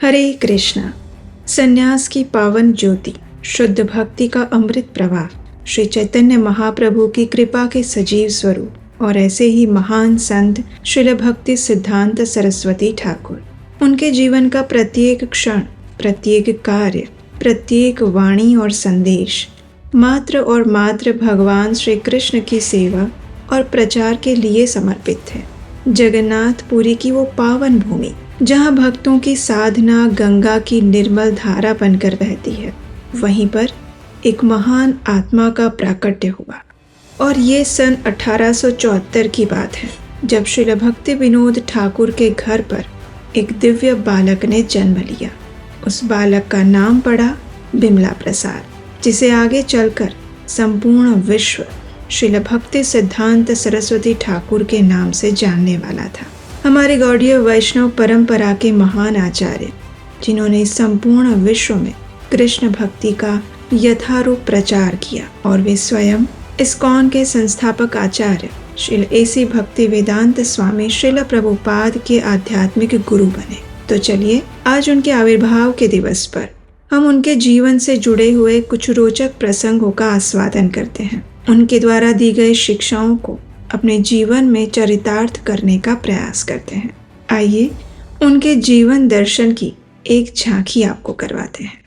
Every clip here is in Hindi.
हरे कृष्णा। संन्यास की पावन ज्योति, शुद्ध भक्ति का अमृत प्रवाह, श्री चैतन्य महाप्रभु की कृपा के सजीव स्वरूप और ऐसे ही महान संत श्रील भक्ति सिद्धांत सरस्वती ठाकुर। उनके जीवन का प्रत्येक क्षण, प्रत्येक कार्य, प्रत्येक वाणी और संदेश मात्र और मात्र भगवान श्री कृष्ण की सेवा और प्रचार के लिए समर्पित है। जगन्नाथपुरी की वो पावन भूमि जहाँ भक्तों की साधना गंगा की निर्मल धारा बनकर बहती है, वहीं पर एक महान आत्मा का प्राकट्य हुआ। और ये सन 1874 की बात है, जब श्रील भक्ति विनोद ठाकुर के घर पर एक दिव्य बालक ने जन्म लिया। उस बालक का नाम पड़ा बिमला प्रसाद, जिसे आगे चलकर संपूर्ण विश्व श्रील भक्ति सिद्धांत सरस्वती ठाकुर के नाम से जानने वाला था। हमारे गौड़ीय वैष्णव परंपरा के महान आचार्य, जिन्होंने संपूर्ण विश्व में कृष्ण भक्ति का यथारूप प्रचार किया, और वे स्वयं इस्कॉन के संस्थापक आचार्य श्रील एसी भक्ति वेदांत स्वामी श्रील प्रभुपाद के आध्यात्मिक गुरु बने। तो चलिए आज उनके आविर्भाव के दिवस पर हम उनके जीवन से जुड़े हुए कुछ रोचक प्रसंगों का आस्वादन करते हैं। उनके द्वारा दी गई शिक्षाओं को अपने जीवन में चरितार्थ करने का प्रयास करते हैं। आइए उनके जीवन दर्शन की एक झांकी आपको करवाते हैं।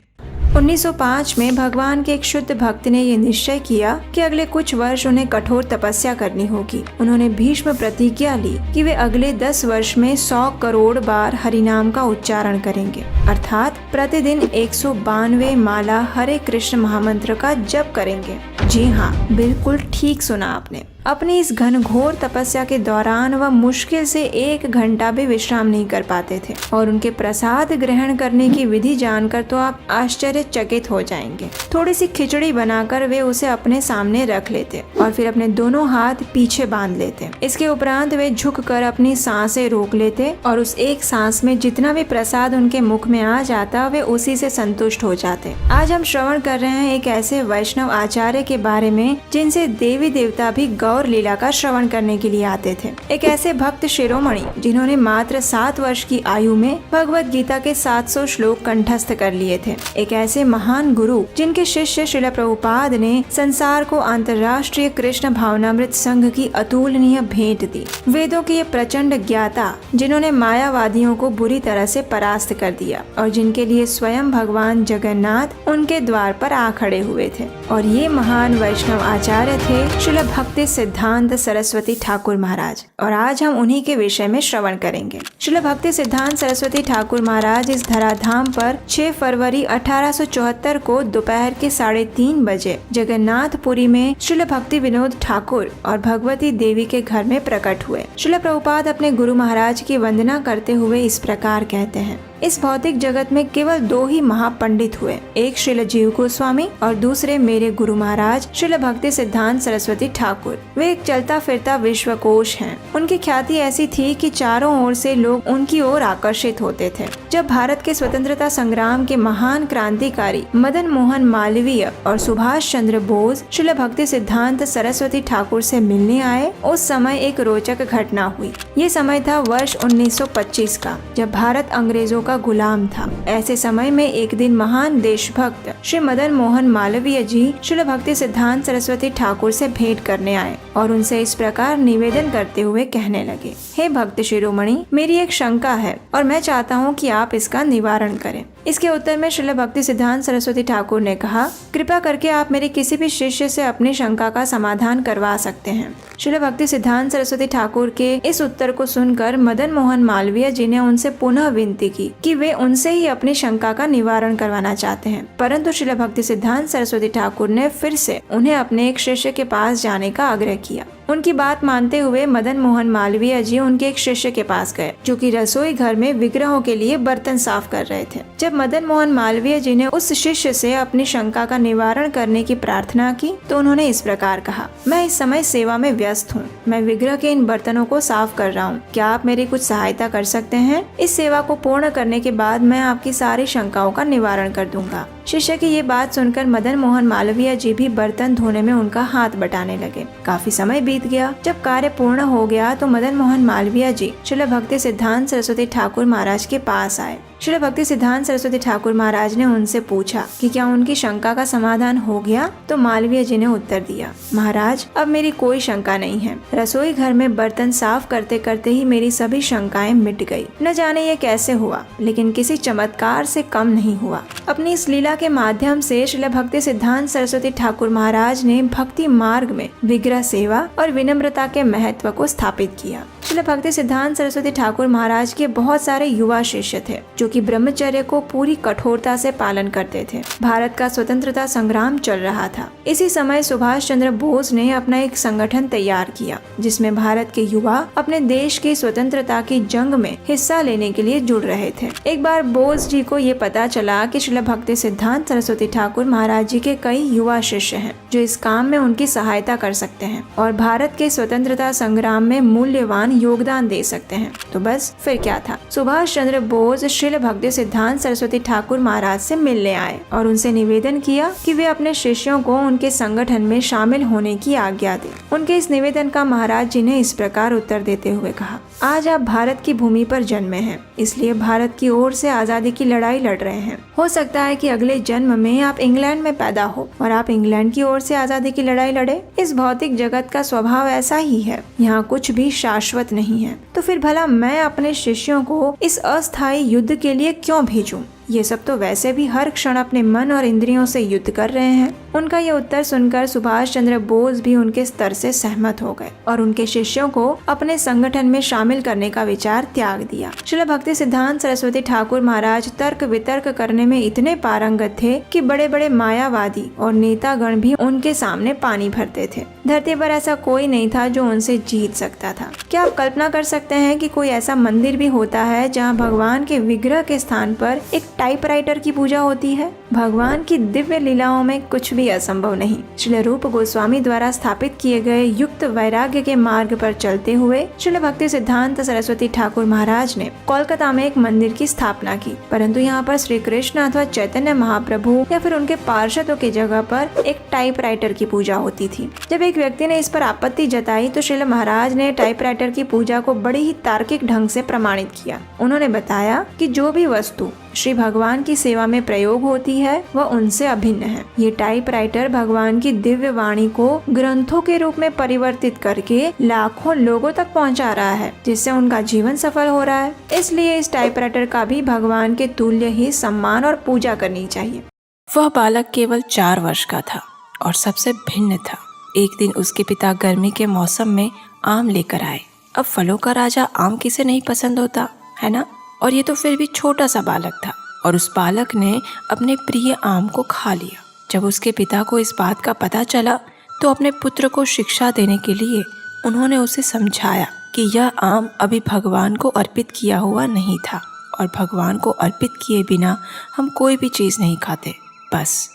1905 में भगवान के एक शुद्ध भक्त ने यह निश्चय किया कि अगले कुछ वर्ष उन्हें कठोर तपस्या करनी होगी। उन्होंने भीष्म प्रतिज्ञा ली कि वे अगले 10 वर्ष में 100 करोड़ बार हरिनाम का उच्चारण करेंगे, अर्थात प्रतिदिन 192 माला हरे कृष्ण महामंत्र का जप करेंगे। जी हाँ, बिल्कुल ठीक सुना आपने। अपनी इस घनघोर तपस्या के दौरान वह मुश्किल से 1 घंटा भी विश्राम नहीं कर पाते थे, और उनके प्रसाद ग्रहण करने की विधि जानकर तो आप आश्चर्यचकित हो जाएंगे। थोड़ी सी खिचड़ी बनाकर वे उसे अपने सामने रख लेते और फिर अपने दोनों हाथ पीछे बांध लेते। इसके उपरांत वे झुककर अपनी सांसें रोक लेते और उस एक सांस में जितना भी प्रसाद उनके मुख में आ जाता वे उसी से संतुष्ट हो जाते। आज हम श्रवण कर रहे हैं एक ऐसे वैष्णव आचार्य के बारे में जिनसे देवी देवता भी और लीला का श्रवण करने के लिए आते थे। एक ऐसे भक्त शिरोमणि जिन्होंने मात्र 7 वर्ष की आयु में भगवत गीता के 700 श्लोक कंठस्थ कर लिए थे। एक ऐसे महान गुरु जिनके शिष्य श्रील प्रभुपाद ने संसार को अंतर्राष्ट्रीय कृष्ण भावनामृत संघ की अतुलनीय भेंट दी। वेदों के ये प्रचंड ज्ञाता जिन्होंने मायावादियों को बुरी तरह से परास्त कर दिया और जिनके लिए स्वयं भगवान जगन्नाथ उनके द्वार पर आ खड़े हुए थे। और ये महान वैष्णव आचार्य थे श्रील भक्ति सिद्धांत सरस्वती ठाकुर महाराज। और आज हम उन्हीं के विषय में श्रवण करेंगे। श्रील भक्ति सिद्धांत सरस्वती ठाकुर महाराज इस धराधाम पर 6 फरवरी 1874 को दोपहर के 3:30 बजे जगन्नाथपुरी में श्रील भक्ति विनोद ठाकुर और भगवती देवी के घर में प्रकट हुए। श्रील प्रभुपाद अपने गुरु महाराज की वंदना करते हुए इस प्रकार कहते हैं, इस भौतिक जगत में केवल 2 ही महापंडित हुए, एक श्रील जीव गोस्वामी और दूसरे मेरे गुरु महाराज श्रील भक्ति सिद्धांत सरस्वती ठाकुर। वे एक चलता फिरता विश्वकोश हैं। उनकी ख्याति ऐसी थी कि चारों ओर से लोग उनकी ओर आकर्षित होते थे। जब भारत के स्वतंत्रता संग्राम के महान क्रांतिकारी मदन मोहन मालवीय और सुभाष चंद्र बोस श्रील भक्ति सिद्धांत सरस्वती ठाकुर से मिलने आए, उस समय एक रोचक घटना हुई। ये समय था वर्ष 1925 का, जब भारत अंग्रेजों का गुलाम था। ऐसे समय में एक दिन महान देशभक्त श्री मदन मोहन मालवीय जी श्रील भक्ति सिद्धांत सरस्वती ठाकुर से भेंट करने आए और उनसे इस प्रकार निवेदन करते हुए कहने लगे, हे भक्त शिरोमणि, मेरी एक शंका है और मैं चाहता हूँ कि आप इसका निवारण करें। इसके उत्तर में श्रील भक्ति सिद्धांत सरस्वती ठाकुर ने कहा, कृपा करके आप मेरे किसी भी शिष्य से अपनी शंका का समाधान करवा सकते हैं। श्रील भक्ति सिद्धांत सरस्वती ठाकुर के इस उत्तर को सुनकर मदन मोहन मालवीय जी ने उनसे पुनः विनती की कि वे उनसे ही अपनी शंका का निवारण करवाना चाहते हैं। परंतु श्रील भक्ति सिद्धांत सरस्वती ठाकुर ने फिर से उन्हें अपने एक शिष्य के पास जाने का आग्रह किया। उनकी बात मानते हुए मदन मोहन मालवीय जी उनके एक शिष्य के पास गए, जो कि रसोई घर में विग्रहों के लिए बर्तन साफ कर रहे थे। जब मदन मोहन मालवीय जी ने उस शिष्य से अपनी शंका का निवारण करने की प्रार्थना की, तो उन्होंने इस प्रकार कहा, मैं इस समय सेवा में व्यस्त हूँ। मैं विग्रह के इन बर्तनों को साफ कर रहा हूँ। क्या आप मेरी कुछ सहायता कर सकते हैं? इस सेवा को पूर्ण करने के बाद मैं आपकी सारी शंकाओं का निवारण कर दूंगा। शिष्य की ये बात सुनकर मदन मोहन मालवीय जी भी बर्तन धोने में उनका हाथ बटाने लगे। काफी समय बीत गया। जब कार्य पूर्ण हो गया तो मदन मोहन मालवीय जी श्रील भक्ति सिद्धांत सरस्वती ठाकुर महाराज के पास आए श्रील भक्ति सिद्धांत सरस्वती ठाकुर महाराज ने उनसे पूछा कि क्या उनकी शंका का समाधान हो गया। तो मालवीय जी ने उत्तर दिया, महाराज अब मेरी कोई शंका नहीं है। रसोई घर में बर्तन साफ करते करते ही मेरी सभी शंकाएं मिट गई। न जाने ये कैसे हुआ, लेकिन किसी चमत्कार से कम नहीं हुआ। अपनी इस लीला के माध्यम से श्रील भक्ति सिद्धांत सरस्वती ठाकुर महाराज ने भक्ति मार्ग में विग्रह सेवा और विनम्रता के महत्व को स्थापित किया। श्रील भक्ति सिद्धांत सरस्वती ठाकुर महाराज के बहुत सारे युवा शिष्य थे जो कि ब्रह्मचर्य को पूरी कठोरता से पालन करते थे। भारत का स्वतंत्रता संग्राम चल रहा था। इसी समय सुभाष चंद्र बोस ने अपना एक संगठन तैयार किया जिसमें भारत के युवा अपने देश की स्वतंत्रता की जंग में हिस्सा लेने के लिए जुड़ रहे थे। एक बार बोस जी को ये पता चला कि श्रील भक्ति सिद्धांत सरस्वती ठाकुर महाराज जी के कई युवा शिष्य हैं जो इस काम में उनकी सहायता कर सकते हैं और भारत के स्वतंत्रता संग्राम में मूल्यवान योगदान दे सकते हैं। तो बस फिर क्या था, सुभाष चंद्र बोस श्रील भक्ति सिद्धांत सरस्वती ठाकुर महाराज से मिलने आए और उनसे निवेदन किया कि वे अपने शिष्यों को उनके संगठन में शामिल होने की आज्ञा दें। उनके इस निवेदन का महाराज जी ने इस प्रकार उत्तर देते हुए कहा, आज आप भारत की भूमि पर जन्मे हैं, इसलिए भारत की ओर से आजादी की लड़ाई लड़ रहे हैं। हो सकता है कि अगले जन्म में आप इंग्लैंड में पैदा हो और आप इंग्लैंड की ओर से आजादी की लड़ाई लड़े। इस भौतिक जगत का स्वभाव ऐसा ही है, यहाँ कुछ भी शाश्वत नहीं है। तो फिर भला मैं अपने शिष्यों को इस अस्थायी युद्ध के लिए क्यों भेजूं? ये सब तो वैसे भी हर क्षण अपने मन और इंद्रियों से युद्ध कर रहे हैं। उनका ये उत्तर सुनकर सुभाष चंद्र बोस भी उनके स्तर से सहमत हो गए और उनके शिष्यों को अपने संगठन में शामिल करने का विचार त्याग दिया। श्रील भक्ति सिद्धांत सरस्वती ठाकुर महाराज तर्क वितर्क करने में इतने पारंगत थे कि बड़े बड़े मायावादी और नेतागण भी उनके सामने पानी भरते थे। धरती पर ऐसा कोई नहीं था जो उनसे जीत सकता था। क्या आप कल्पना कर सकते हैं कि कोई ऐसा मंदिर भी होता है जहाँ भगवान के विग्रह के स्थान पर एक टाइपराइटर की पूजा होती है? भगवान की दिव्य लीलाओं में कुछ भी असंभव नहीं। श्रील रूप गोस्वामी द्वारा स्थापित किए गए युक्त वैराग्य के मार्ग पर चलते हुए श्रील भक्ति सिद्धांत सरस्वती ठाकुर महाराज ने कोलकाता में एक मंदिर की स्थापना की, परंतु यहाँ पर श्री कृष्ण अथवा चैतन्य महाप्रभु या फिर उनके पार्षदों की जगह पर एक टाइपराइटर की पूजा होती थी। जब एक व्यक्ति ने इस पर आपत्ति जताई तो श्रील महाराज ने टाइपराइटर की पूजा को बड़ी ही तार्किक ढंग से प्रमाणित किया। उन्होंने बताया कि जो भी वस्तु श्री भगवान की सेवा में प्रयोग होती है वह उनसे अभिन्न है। ये टाइपराइटर भगवान की दिव्य वाणी को ग्रंथों के रूप में परिवर्तित करके लाखों लोगों तक पहुंचा रहा है, जिससे उनका जीवन सफल हो रहा है। इसलिए इस टाइपराइटर का भी भगवान के तुल्य ही सम्मान और पूजा करनी चाहिए। वह बालक केवल 4 वर्ष का था और सबसे भिन्न था। एक दिन उसके पिता गर्मी के मौसम में आम लेकर आए। अब फलों का राजा आम किसे नहीं पसंद होता, है ना? और ये तो फिर भी छोटा सा बालक था और उस बालक ने अपने प्रिय आम को खा लिया। जब उसके पिता को इस बात का पता चला तो अपने पुत्र को शिक्षा देने के लिए उन्होंने उसे समझाया कि यह आम अभी भगवान को अर्पित किया हुआ नहीं था और भगवान को अर्पित किए बिना हम कोई भी चीज़ नहीं खाते, बस।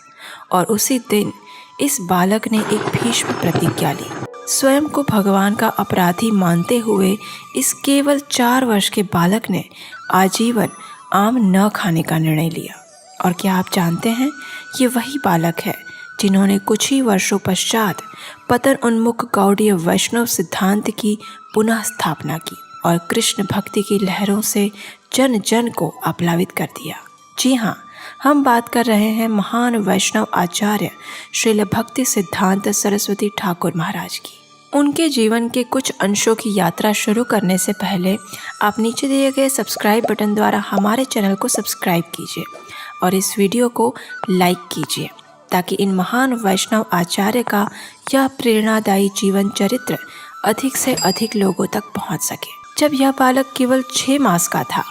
और उसी दिन इस बालक ने एक भीष्म प्रतिज्ञा ली। स्वयं को भगवान का अपराधी मानते हुए इस केवल 4 वर्ष के बालक ने आजीवन आम न खाने का निर्णय लिया। और क्या आप जानते हैं, ये वही बालक है जिन्होंने कुछ ही वर्षों पश्चात पतन उन्मुख गौड़ीय वैष्णव सिद्धांत की पुनः स्थापना की और कृष्ण भक्ति की लहरों से जन जन को आप्लावित कर दिया। जी हाँ, हम बात कर रहे हैं महान वैष्णव आचार्य श्रील भक्ति सिद्धांत सरस्वती ठाकुर महाराज की। उनके जीवन के कुछ अंशों की यात्रा शुरू करने से पहले आप नीचे दिए गए सब्सक्राइब बटन द्वारा हमारे चैनल को सब्सक्राइब कीजिए और इस वीडियो को लाइक कीजिए ताकि इन महान वैष्णव आचार्य का यह प्रेरणादायी जीवन चरित्र अधिक से अधिक लोगों तक पहुंच सके। जब यह बालक केवल 6 मास का था,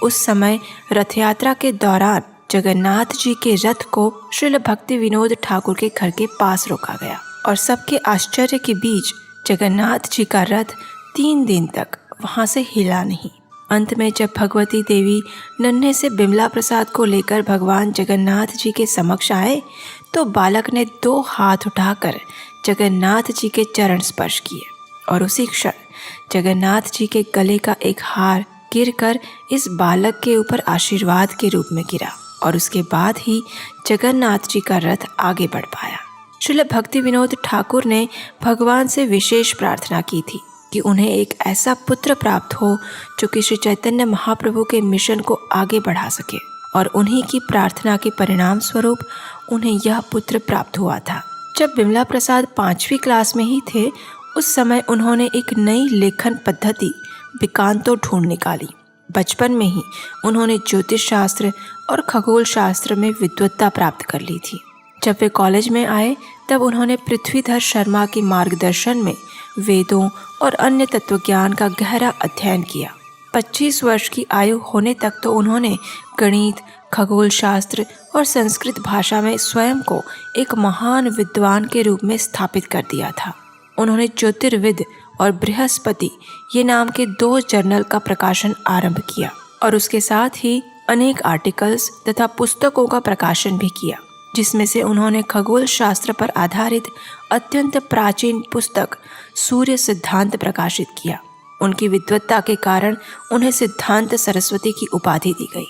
उस समय रथ यात्रा के दौरान जगन्नाथ जी के रथ को श्रील भक्ति विनोद ठाकुर के घर के पास रोका गया और सबके आश्चर्य के बीच जगन्नाथ जी का रथ 3 दिन तक वहां से हिला नहीं। अंत में जब भगवती देवी नन्हे से बिमला प्रसाद को लेकर भगवान जगन्नाथ जी के समक्ष आए तो बालक ने 2 हाथ उठाकर जगन्नाथ जी के चरण स्पर्श किए और उसी क्षण जगन्नाथ जी के गले का एक हार गिरकर इस बालक के ऊपर आशीर्वाद के रूप में गिरा और उसके बाद ही जगन्नाथ जी का रथ आगे बढ़ पाया। श्रील भक्ति विनोद ठाकुर ने भगवान से विशेष प्रार्थना की थी कि उन्हें एक ऐसा पुत्र प्राप्त हो जो कि श्री चैतन्य महाप्रभु के मिशन को आगे बढ़ा सके। और उन्हीं की प्रार्थना के परिणाम स्वरूप उन्हें यह पुत्र प्राप्त हुआ था। जब बिमला प्रसाद 5वीं क्लास में ही थे, उस समय उन्होंने एक नई लेखन पद्धति विकांतो ढूंढ निकाली। बचपन में ही उन्होंने ज्योतिष शास्त्र और खगोल शास्त्र में विद्वत्ता प्राप्त कर ली थी। जब वे कॉलेज में आए तब उन्होंने पृथ्वीधर शर्मा के मार्गदर्शन में वेदों और अन्य तत्वज्ञान का गहरा अध्ययन किया। 25 वर्ष की आयु होने तक तो उन्होंने गणित, खगोल शास्त्र और संस्कृत भाषा में स्वयं को एक महान विद्वान के रूप में स्थापित कर दिया था। उन्होंने ज्योतिर्विद और बृहस्पति ये नाम के 2 जर्नल का प्रकाशन आरंभ किया और उसके साथ ही अनेक आर्टिकल्स तथा पुस्तकों का प्रकाशन भी किया, जिसमें से उन्होंने खगोल शास्त्र पर आधारित अत्यंत प्राचीन पुस्तक सूर्य सिद्धांत प्रकाशित किया। उनकी विद्वत्ता के कारण उन्हें सिद्धांत सरस्वती की उपाधि दी गई।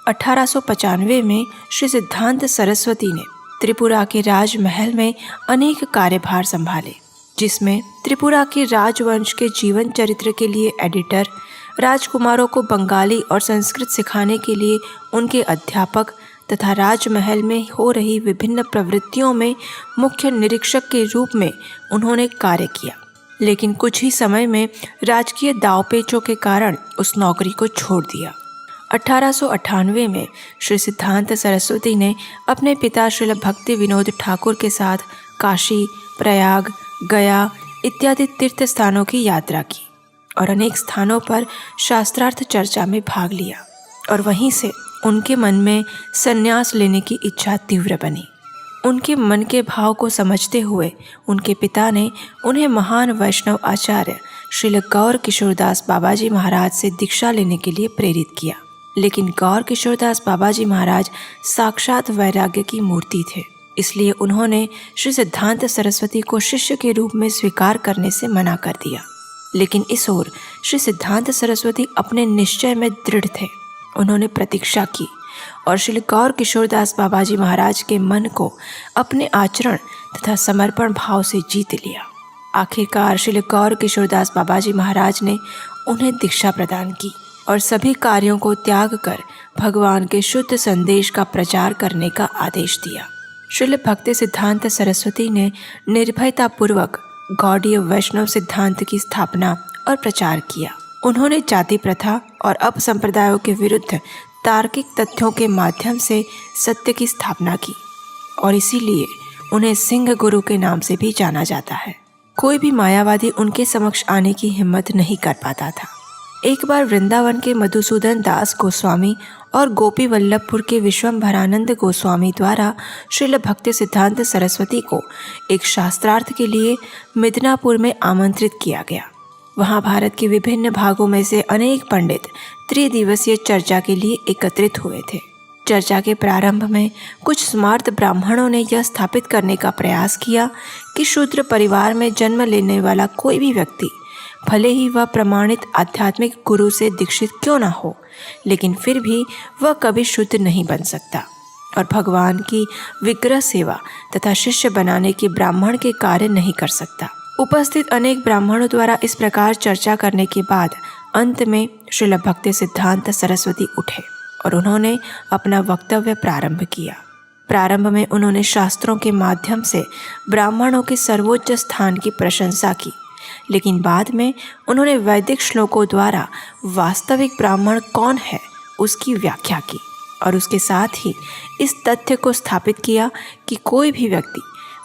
1895 में श्री सिद्धांत सरस्वती ने त्रिपुरा के राजमहल में अनेक कार्यभार संभाले, जिसमें त्रिपुरा के राजवंश के जीवन चरित्र के लिए एडिटर, राजकुमारों को बंगाली और संस्कृत सिखाने के लिए उनके अध्यापक तथा राजमहल में हो रही विभिन्न प्रवृत्तियों में मुख्य निरीक्षक के रूप में उन्होंने कार्य किया। लेकिन कुछ ही समय में राजकीय दावपेचों के कारण उस नौकरी को छोड़ दिया। 1898 में श्री सिद्धांत सरस्वती ने अपने पिता श्रील भक्ति विनोद ठाकुर के साथ काशी, प्रयाग, गया इत्यादि तीर्थ स्थानों की यात्रा की और अनेक स्थानों पर शास्त्रार्थ चर्चा में भाग लिया और वहीं से उनके मन में संन्यास लेने की इच्छा तीव्र बनी। उनके मन के भाव को समझते हुए उनके पिता ने उन्हें महान वैष्णव आचार्य श्रील गौर किशोरदास बाबाजी महाराज से दीक्षा लेने के लिए प्रेरित किया। लेकिन गौर किशोरदास बाबाजी महाराज साक्षात वैराग्य की मूर्ति थे, इसलिए उन्होंने श्री सिद्धांत सरस्वती को शिष्य के रूप में स्वीकार करने से मना कर दिया। लेकिन इस ओर श्री सिद्धांत सरस्वती अपने निश्चय में दृढ़ थे। उन्होंने प्रतीक्षा की और श्री गौर किशोरदास बाबाजी महाराज के मन को अपने आचरण तथा समर्पण भाव से जीत लिया। आखिरकार श्री गौर किशोरदास बाबाजी महाराज ने उन्हें दीक्षा प्रदान की और सभी कार्यों को त्याग कर भगवान के शुद्ध संदेश का प्रचार करने का आदेश दिया। श्रील भक्ति सिद्धांत सरस्वती ने निर्भयतापूर्वक गौड़ीय वैष्णव सिद्धांत की स्थापना और प्रचार किया। उन्होंने जाति प्रथा और अपसंप्रदायों के विरुद्ध तार्किक तथ्यों के माध्यम से सत्य की स्थापना की और इसीलिए उन्हें सिंह गुरु के नाम से भी जाना जाता है। कोई भी मायावादी उनके समक्ष आने की हिम्मत नहीं कर पाता था। एक बार वृंदावन के मधुसूदन दास गोस्वामी और गोपी वल्लभपुर के विश्वम्भरानंद गोस्वामी द्वारा श्रील भक्ति सिद्धांत सरस्वती को एक शास्त्रार्थ के लिए मिदनापुर में आमंत्रित किया गया। वहाँ भारत के विभिन्न भागों में से अनेक पंडित त्रिदिवसीय चर्चा के लिए एकत्रित हुए थे। चर्चा के प्रारंभ में कुछ स्मार्त ब्राह्मणों ने यह स्थापित करने का प्रयास किया कि शूद्र परिवार में जन्म लेने वाला कोई भी व्यक्ति, भले ही वह प्रमाणित आध्यात्मिक गुरु से दीक्षित क्यों न हो, लेकिन फिर भी वह कभी शुद्ध नहीं बन सकता और भगवान की विग्रह सेवा तथा शिष्य बनाने के ब्राह्मण के कार्य नहीं कर सकता। उपस्थित अनेक ब्राह्मणों द्वारा इस प्रकार चर्चा करने के बाद अंत में श्रील भक्ति सिद्धांत सरस्वती उठे और उन्होंने अपना वक्तव्य प्रारंभ किया। प्रारंभ में उन्होंने शास्त्रों के माध्यम से ब्राह्मणों के सर्वोच्च स्थान की प्रशंसा की, लेकिन बाद में उन्होंने वैदिक श्लोकों द्वारा वास्तविक ब्राह्मण कौन है उसकी व्याख्या की और उसके साथ ही इस तथ्य को स्थापित किया कि कोई भी व्यक्ति,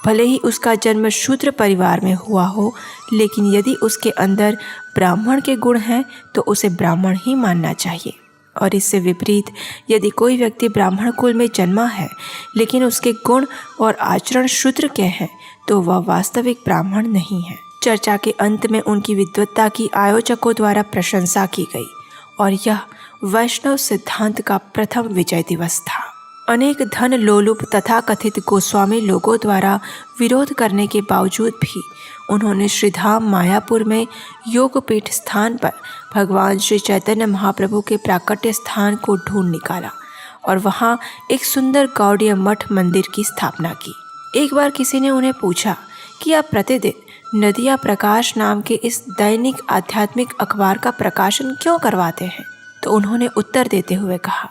भले ही उसका जन्म शूद्र परिवार में हुआ हो, लेकिन यदि उसके अंदर ब्राह्मण के गुण हैं तो उसे ब्राह्मण ही मानना चाहिए। और इससे विपरीत यदि कोई व्यक्ति ब्राह्मण कुल में जन्मा है लेकिन उसके गुण और आचरण शूद्र के हैं तो वह वास्तविक ब्राह्मण नहीं है। चर्चा के अंत में उनकी विद्वत्ता की आयोजकों द्वारा प्रशंसा की गई और यह वैष्णव सिद्धांत का प्रथम विजय दिवस था। अनेक धन लोलुप तथा कथित गोस्वामी लोगों द्वारा विरोध करने के बावजूद भी उन्होंने श्रीधाम मायापुर में योगपीठ स्थान पर भगवान श्री चैतन्य महाप्रभु के प्राकट्य स्थान को ढूंढ निकाला और वहाँ एक सुंदर गौड़ीय मठ मंदिर की स्थापना की। एक बार किसी ने उन्हें पूछा कि आप प्रतिदिन नदिया प्रकाश नाम के इस दैनिक आध्यात्मिक अखबार का प्रकाशन क्यों करवाते हैं? तो उन्होंने उत्तर देते हुए कहा,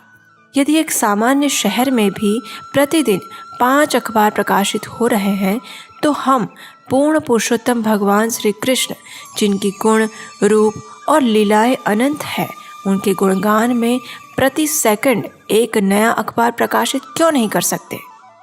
यदि एक सामान्य शहर में भी प्रतिदिन 5 अखबार प्रकाशित हो रहे हैं तो हम पूर्ण पुरुषोत्तम भगवान श्री कृष्ण, जिनकी गुण, रूप और लीलाएं अनंत है, उनके गुणगान में प्रति सेकंड एक नया अखबार प्रकाशित क्यों नहीं कर सकते?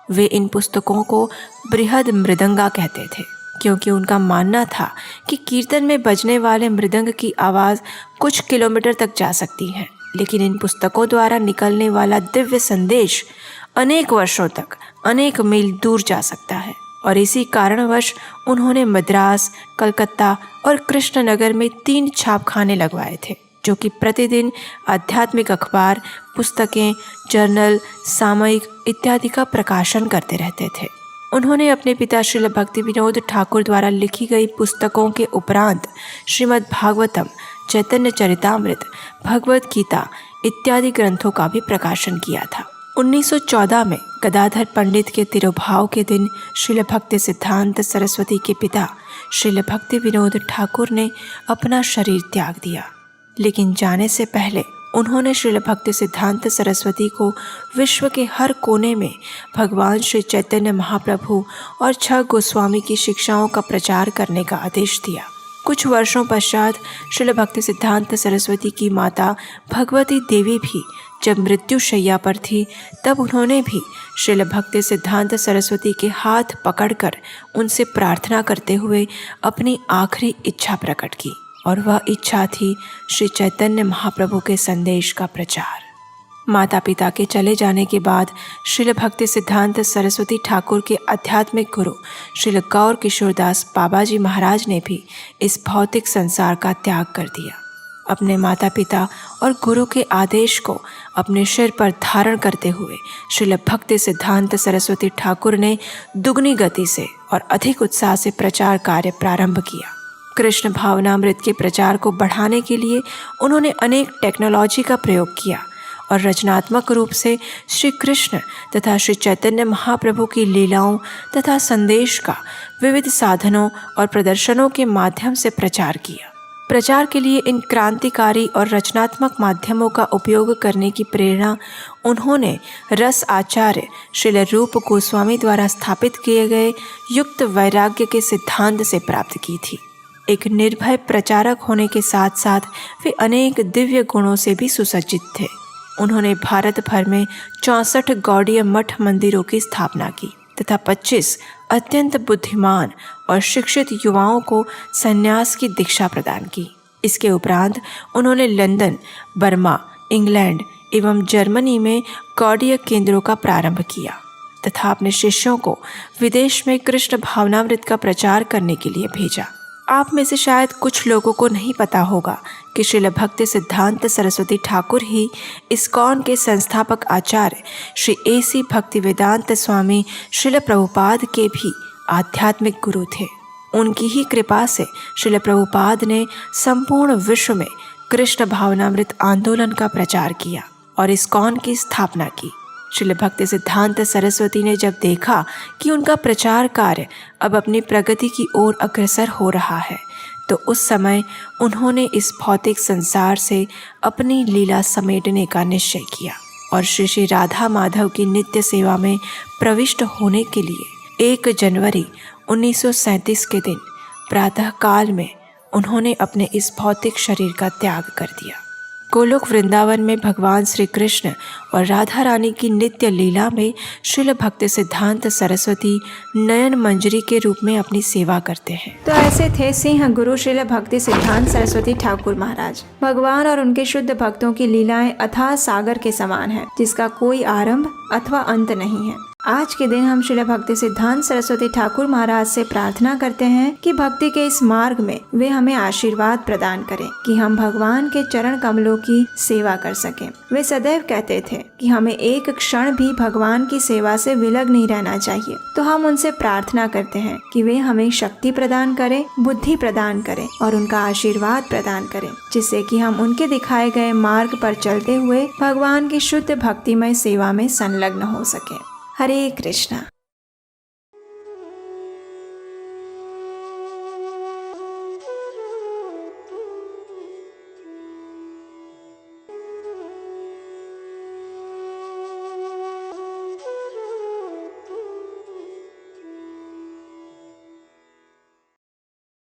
वे इन पुस्तकों को बृहद मृदंगा कहते थे, क्योंकि उनका मानना था कि कीर्तन में बजने वाले मृदंग की आवाज़ कुछ किलोमीटर तक जा सकती है, लेकिन इन पुस्तकों द्वारा निकलने वाला दिव्य संदेश अनेक वर्षों तक, अनेक मील दूर जा सकता है। और इसी कारणवश उन्होंने मद्रास, कलकत्ता और कृष्णनगर में 3 छापखाने लगवाए थे, जो कि प्रतिदिन आध्यात्मिक अखबार, पुस्तकें, जर्नल, सामयिक इत्यादि का प्रकाशन करते रहते थे। उन्होंने अपने पिता श्रील भक्ति विनोद ठाकुर द्वारा लिखी गई पुस्तकों के उपरांत श्रीमद् भागवतम, चैतन्य चरितामृत, भगवद गीता इत्यादि ग्रंथों का भी प्रकाशन किया था। 1914 में गदाधर पंडित के तिरुभाव के दिन श्रील भक्ति सिद्धांत सरस्वती के पिता श्रील भक्ति विनोद ठाकुर ने अपना शरीर त्याग दिया, लेकिन जाने से पहले उन्होंने श्रील भक्ति सिद्धांत सरस्वती को विश्व के हर कोने में भगवान श्री चैतन्य महाप्रभु और 6 गोस्वामी की शिक्षाओं का प्रचार करने का आदेश दिया। कुछ वर्षों पश्चात श्रील भक्ति सिद्धांत सरस्वती की माता भगवती देवी भी जब मृत्यु शैया पर थी, तब उन्होंने भी श्रील भक्ति सिद्धांत सरस्वती के हाथ पकड़कर उनसे प्रार्थना करते हुए अपनी आखिरी इच्छा प्रकट की, और वह इच्छा थी श्री चैतन्य महाप्रभु के संदेश का प्रचार। माता पिता के चले जाने के बाद श्रील भक्ति सिद्धांत सरस्वती ठाकुर के आध्यात्मिक गुरु श्रील गौर किशोरदास बाबाजी महाराज ने भी इस भौतिक संसार का त्याग कर दिया। अपने माता पिता और गुरु के आदेश को अपने सिर पर धारण करते हुए श्रील भक्ति सिद्धांत सरस्वती ठाकुर ने दुगनी गति से और अधिक उत्साह से प्रचार कार्य प्रारंभ किया। कृष्ण भावनामृत के प्रचार को बढ़ाने के लिए उन्होंने अनेक टेक्नोलॉजी का प्रयोग किया और रचनात्मक रूप से श्री कृष्ण तथा श्री चैतन्य महाप्रभु की लीलाओं तथा संदेश का विविध साधनों और प्रदर्शनों के माध्यम से प्रचार किया। प्रचार के लिए इन क्रांतिकारी और रचनात्मक माध्यमों का उपयोग करने की प्रेरणा उन्होंने रस आचार्य श्रील रूप गोस्वामी द्वारा स्थापित किए गए युक्त वैराग्य के सिद्धांत से प्राप्त की थी। एक निर्भय प्रचारक होने के साथ साथ वे अनेक दिव्य गुणों से भी सुसज्जित थे। उन्होंने भारत भर में 64 गौड़ीय मठ मंदिरों की स्थापना की तथा 25 अत्यंत बुद्धिमान और शिक्षित युवाओं को संन्यास की दीक्षा प्रदान की। इसके उपरांत उन्होंने लंदन, बर्मा, इंग्लैंड एवं जर्मनी में गौड़ीय केंद्रों का प्रारंभ किया तथा अपने शिष्यों को विदेश में कृष्ण भावनामृत का प्रचार करने के लिए भेजा। आप में से शायद कुछ लोगों को नहीं पता होगा कि श्रील भक्ति सिद्धांत सरस्वती ठाकुर ही इस्कॉन के संस्थापक आचार्य श्री AC भक्तिवेदांत स्वामी श्रील प्रभुपाद के भी आध्यात्मिक गुरु थे। उनकी ही कृपा से श्रील प्रभुपाद ने संपूर्ण विश्व में कृष्ण भावनामृत आंदोलन का प्रचार किया और इस्कॉन की स्थापना की। श्रील भक्ति सिद्धांत सरस्वती ने जब देखा कि उनका प्रचार कार्य अब अपनी प्रगति की ओर अग्रसर हो रहा है, तो उस समय उन्होंने इस भौतिक संसार से अपनी लीला समेटने का निश्चय किया और श्री श्री राधा माधव की नित्य सेवा में प्रविष्ट होने के लिए 1 जनवरी 1937 के दिन प्रातः काल में उन्होंने अपने इस भौतिक शरीर का त्याग कर दिया। गोलोक वृंदावन में भगवान श्री कृष्ण और राधा रानी की नित्य लीला में श्रील भक्ति सिद्धांत सरस्वती नयन मंजरी के रूप में अपनी सेवा करते हैं। तो ऐसे थे सिंह गुरु श्रील भक्ति सिद्धांत सरस्वती ठाकुर महाराज। भगवान और उनके शुद्ध भक्तों की लीलाएं अथाह सागर के समान है, जिसका कोई आरंभ अथवा अंत नहीं है। आज के दिन हम श्रील भक्ति सिद्धांत सरस्वती ठाकुर महाराज से प्रार्थना करते हैं कि भक्ति के इस मार्ग में वे हमें आशीर्वाद प्रदान करें कि हम भगवान के चरण कमलों की सेवा कर सकें। वे सदैव कहते थे कि हमें एक क्षण भी भगवान की सेवा से विलग नहीं रहना चाहिए। तो हम उनसे प्रार्थना करते हैं कि वे हमें शक्ति प्रदान करें, बुद्धि प्रदान करें और उनका आशीर्वाद प्रदान करें, जिससे कि हम उनके दिखाए गए मार्ग पर चलते हुए भगवान की शुद्ध भक्तिमय सेवा में संलग्न हो सके। हरे कृष्णा।